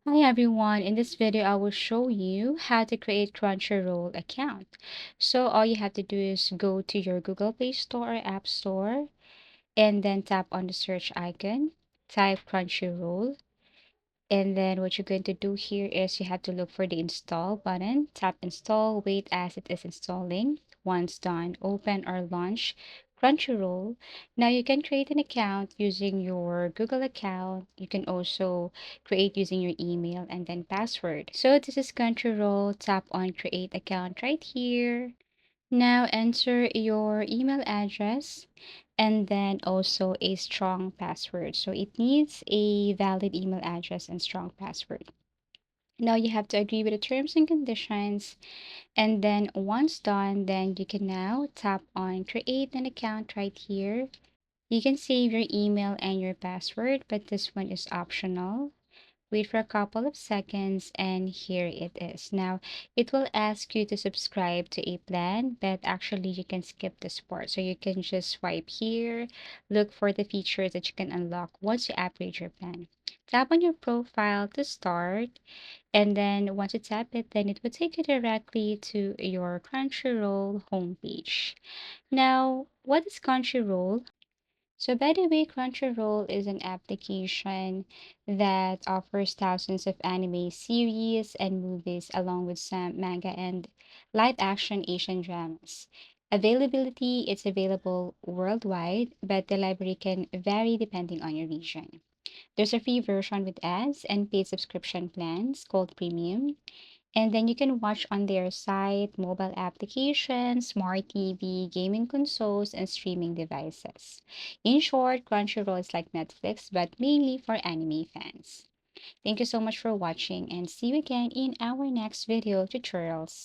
Hi everyone, in this video I will show you how to create Crunchyroll account. So all you have to do is go to your Google Play Store or App Store and then tap on the search icon, type Crunchyroll, and then what you're going to do here is you have to look for the install button, tap install, wait as it is installing. Once done, open or launch Crunchyroll. Now you can create an account using your Google account. You can also create using your email and then password. So this is Crunchyroll. Tap on create account right here. Now enter your email address and then also a strong password. So it needs a valid email address and strong password. Now you have to agree with the terms and conditions. And then once done, then you can now tap on create an account right here. You can save your email and your password, but this one is optional. Wait for a couple of seconds and here it is. Now, it will ask you to subscribe to a plan, but actually you can skip this part. So you can just swipe here, look for the features that you can unlock once you upgrade your plan. Tap on your profile to start, and then once you tap it, then it will take you directly to your Crunchyroll homepage. Now, what is Crunchyroll? So, by the way, Crunchyroll is an application that offers thousands of anime series and movies, along with some manga and live action Asian dramas. Availability, it's available worldwide, but the library can vary depending on your region. There's a free version with ads and paid subscription plans called Premium. And then you can watch on their site, mobile applications, smart TV, gaming consoles, and streaming devices. In short, Crunchyroll is like Netflix, but mainly for anime fans. Thank you so much for watching and see you again in our next video tutorials.